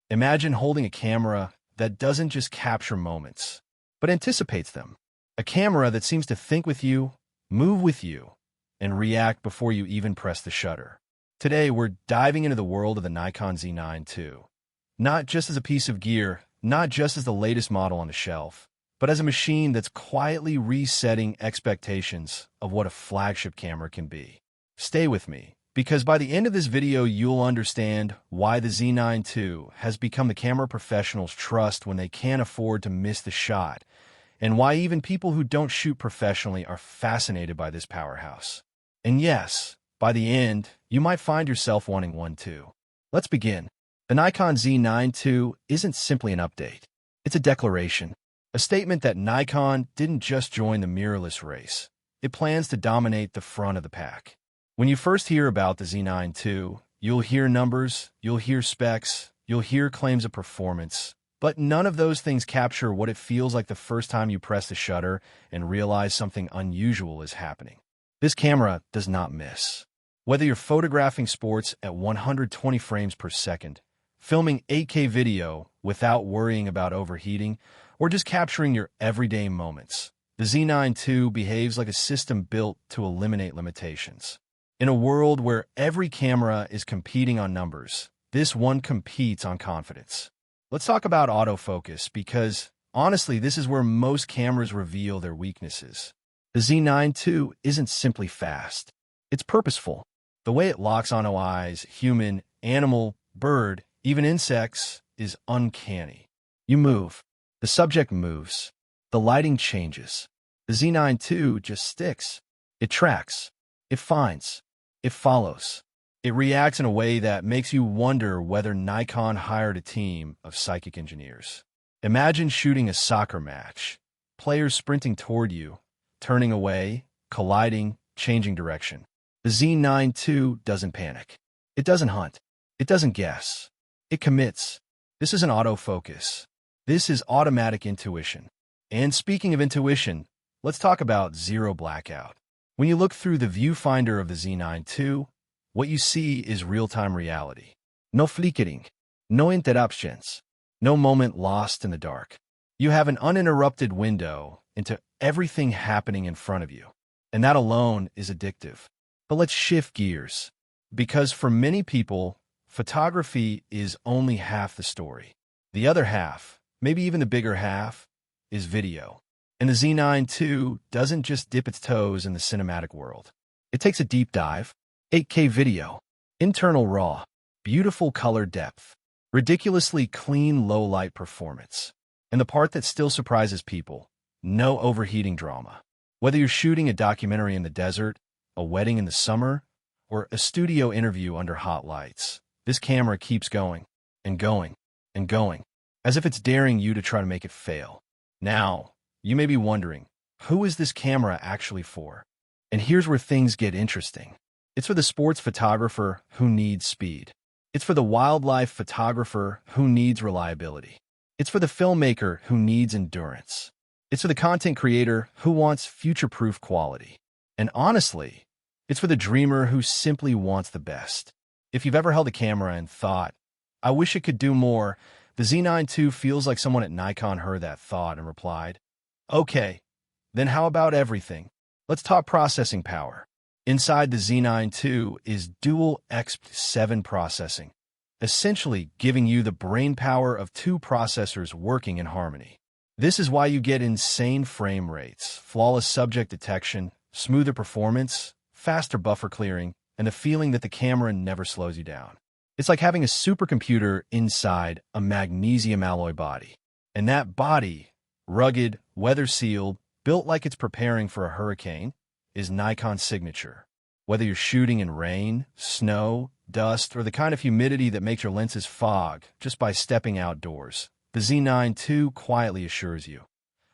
Imagine holding a camera that doesn't just capture moments, but anticipates them. A camera that seems to think with you, move with you, and react before you even press the shutter. Today, we're diving into the world of the Nikon Z9II. Not just as a piece of gear, not just as the latest model on the shelf, but as a machine that's quietly resetting expectations of what a flagship camera can be. Stay with me, because by the end of this video, you'll understand why the Z9II has become the camera professionals trust when they can't afford to miss the shot, and why even people who don't shoot professionally are fascinated by this powerhouse. And yes, by the end, you might find yourself wanting one too. Let's begin. The Nikon Z9II isn't simply an update. It's a declaration, a statement that Nikon didn't just join the mirrorless race. It plans to dominate the front of the pack. When you first hear about the Z9II, you'll hear numbers, you'll hear specs, you'll hear claims of performance, but none of those things capture what it feels like the first time you press the shutter and realize something unusual is happening. This camera does not miss. Whether you're photographing sports at 120 frames per second, filming 8K video without worrying about overheating, or just capturing your everyday moments, the Z9II behaves like a system built to eliminate limitations. In a world where every camera is competing on numbers, this one competes on confidence. Let's talk about autofocus because, honestly, this is where most cameras reveal their weaknesses. The Z9II isn't simply fast. It's purposeful. The way it locks onto eyes, human, animal, bird, even insects, is uncanny. You move. The subject moves. The lighting changes. The Z9II just sticks. It tracks. It finds. It follows. It reacts in a way that makes you wonder whether Nikon hired a team of psychic engineers. Imagine shooting a soccer match. Players sprinting toward you, turning away, colliding, changing direction. The Z9II doesn't panic. It doesn't hunt. It doesn't guess. It commits. This isn't autofocus. This is automatic intuition. And speaking of intuition, let's talk about zero blackout. When you look through the viewfinder of the Z9II, what you see is real-time reality. No flickering, no interruptions, no moment lost in the dark. You have an uninterrupted window into everything happening in front of you, and that alone is addictive. But let's shift gears, because for many people, photography is only half the story. The other half, maybe even the bigger half, is video. And the Z9II doesn't just dip its toes in the cinematic world. It takes a deep dive, 8K video, internal RAW, beautiful color depth, ridiculously clean low-light performance. And the part that still surprises people, no overheating drama. Whether you're shooting a documentary in the desert, a wedding in the summer, or a studio interview under hot lights, this camera keeps going, and going, and going, as if it's daring you to try to make it fail. Now, you may be wondering, who is this camera actually for? And here's where things get interesting. It's for the sports photographer who needs speed. It's for the wildlife photographer who needs reliability. It's for the filmmaker who needs endurance. It's for the content creator who wants future-proof quality. And honestly, it's for the dreamer who simply wants the best. If you've ever held a camera and thought, I wish it could do more, the Z9II feels like someone at Nikon heard that thought and replied, okay, then how about everything? Let's talk processing power. Inside the Z9II is dual XP7 processing, essentially giving you the brain power of two processors working in harmony. This is why you get insane frame rates, flawless subject detection, smoother performance, faster buffer clearing, and the feeling that the camera never slows you down. It's like having a supercomputer inside a magnesium alloy body. And that body, rugged, weather-sealed, built like it's preparing for a hurricane, is Nikon's signature. Whether you're shooting in rain, snow, dust, or the kind of humidity that makes your lenses fog just by stepping outdoors, the Z9II quietly assures you,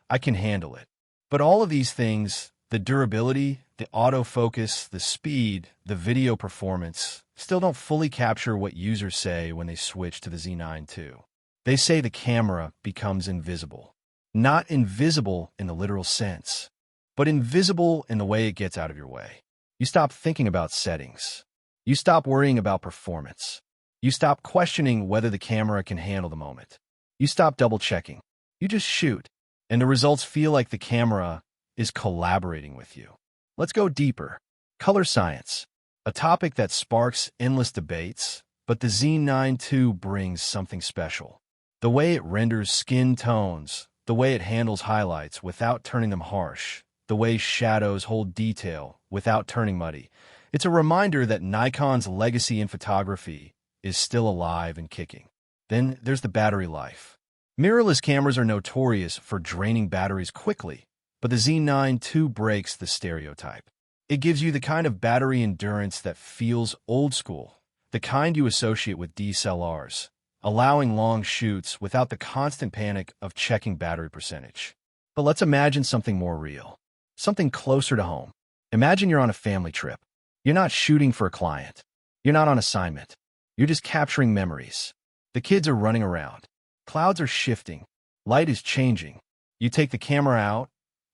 I can handle it. But all of these things, the durability, the autofocus, the speed, the video performance, still don't fully capture what users say when they switch to the Z9II. They say the camera becomes invisible. Not invisible in the literal sense, but invisible in the way it gets out of your way. You stop thinking about settings. You stop worrying about performance. You stop questioning whether the camera can handle the moment. You stop double-checking. You just shoot, and the results feel like the camera is collaborating with you. Let's go deeper. Color science, a topic that sparks endless debates, but the Z9II brings something special. The way it renders skin tones, the way it handles highlights without turning them harsh, the way shadows hold detail without turning muddy. It's a reminder that Nikon's legacy in photography is still alive and kicking. Then there's the battery life. Mirrorless cameras are notorious for draining batteries quickly, but the Z9II breaks the stereotype. It gives you the kind of battery endurance that feels old school, the kind you associate with DSLRs, allowing long shoots without the constant panic of checking battery percentage. But let's imagine something more real, something closer to home. Imagine you're on a family trip. You're not shooting for a client. You're not on assignment. You're just capturing memories. The kids are running around. Clouds are shifting. Light is changing. You take the camera out,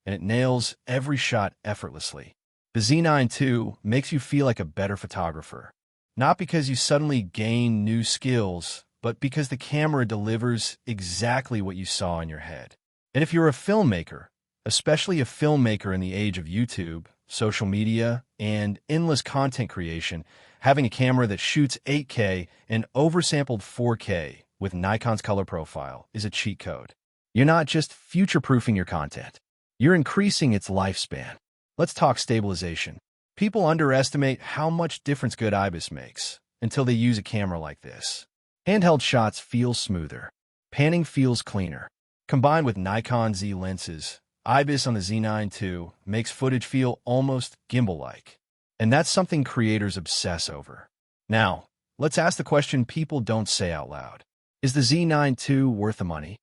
and it nails every shot effortlessly. The Z9II makes you feel like a better photographer, not because you suddenly gain new skills, but because the camera delivers exactly what you saw in your head. And if you're a filmmaker, especially a filmmaker in the age of YouTube, social media, and endless content creation, having a camera that shoots 8K and oversampled 4K with Nikon's color profile is a cheat code. You're not just future-proofing your content. You're increasing its lifespan. Let's talk stabilization. People underestimate how much difference good IBIS makes until they use a camera like this. Handheld shots feel smoother. Panning feels cleaner. Combined with Nikon Z lenses, IBIS on the Z9II makes footage feel almost gimbal-like. And that's something creators obsess over. Now, let's ask the question people don't say out loud. Is the Z9II worth the money?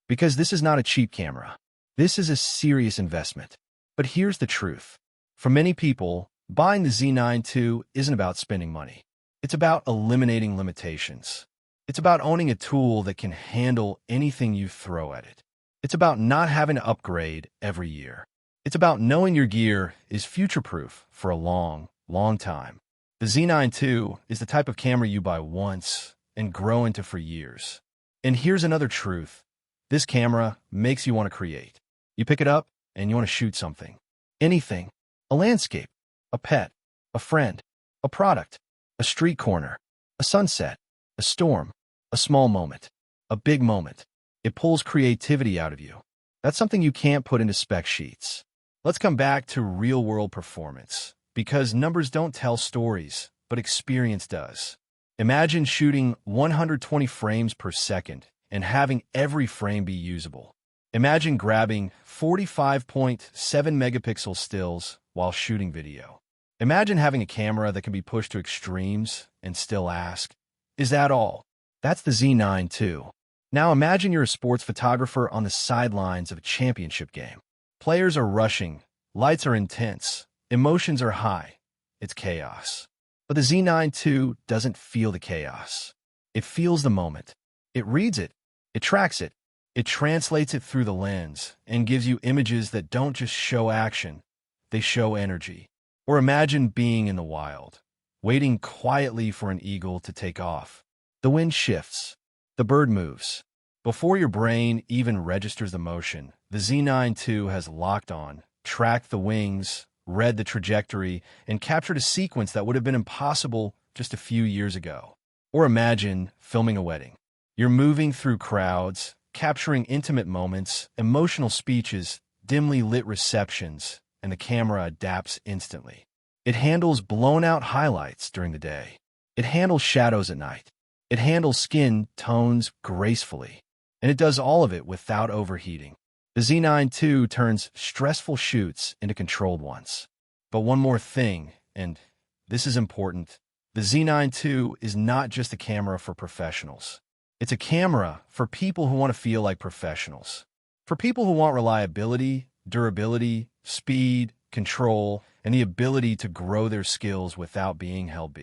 Because this is not a cheap camera. This is a serious investment. But here's the truth. For many people, buying the Z9II isn't about spending money. It's about eliminating limitations. It's about owning a tool that can handle anything you throw at it. It's about not having to upgrade every year. It's about knowing your gear is future-proof for a long, long time. The Z9II is the type of camera you buy once and grow into for years. And here's another truth. This camera makes you want to create. You pick it up and you want to shoot something. Anything. A landscape. A pet. A friend. A product. A street corner. A sunset. A storm. A small moment. A big moment. It pulls creativity out of you. That's something you can't put into spec sheets. Let's come back to real-world performance, because numbers don't tell stories, but experience does. Imagine shooting 120 frames per second and having every frame be usable. Imagine grabbing 45.7 megapixel stills while shooting video. Imagine having a camera that can be pushed to extremes and still ask, is that all? That's the Z9II. Now imagine you're a sports photographer on the sidelines of a championship game. Players are rushing, lights are intense, emotions are high. It's chaos. But the Z9II doesn't feel the chaos. It feels the moment. It reads it. It tracks it. It translates it through the lens and gives you images that don't just show action, they show energy. Or imagine being in the wild, waiting quietly for an eagle to take off. The wind shifts. The bird moves. Before your brain even registers the motion, the Z9II has locked on, tracked the wings, read the trajectory, and captured a sequence that would have been impossible just a few years ago. Or imagine filming a wedding. You're moving through crowds, capturing intimate moments, emotional speeches, dimly lit receptions, and the camera adapts instantly. It handles blown-out highlights during the day. It handles shadows at night. It handles skin tones gracefully. And it does all of it without overheating. The Z9II turns stressful shoots into controlled ones. But one more thing, and this is important, the Z9II is not just a camera for professionals. It's a camera for people who want to feel like professionals. For people who want reliability, durability, speed, control, and the ability to grow their skills without being held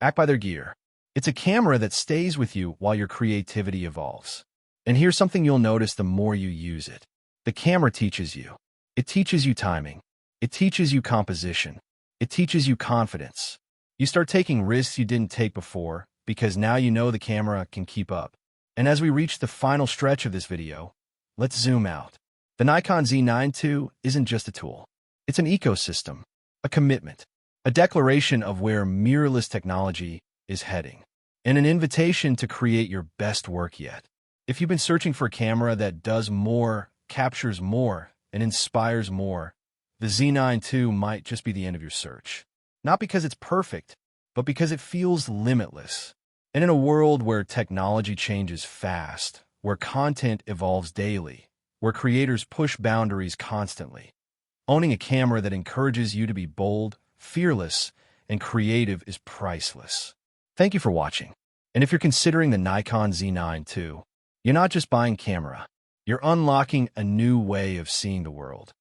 back by their gear. It's a camera that stays with you while your creativity evolves. And here's something you'll notice the more you use it. The camera teaches you. It teaches you timing. It teaches you composition. It teaches you confidence. You start taking risks you didn't take before, because now you know the camera can keep up. And as we reach the final stretch of this video, let's zoom out. The Nikon Z9II isn't just a tool. It's an ecosystem, a commitment, a declaration of where mirrorless technology is heading, and an invitation to create your best work yet. If you've been searching for a camera that does more, captures more, and inspires more, the Z9II might just be the end of your search. Not because it's perfect, but because it feels limitless. And in a world where technology changes fast, where content evolves daily, where creators push boundaries constantly, owning a camera that encourages you to be bold, fearless, and creative is priceless. Thank you for watching. And if you're considering the Nikon Z9II, you're not just buying a camera, you're unlocking a new way of seeing the world.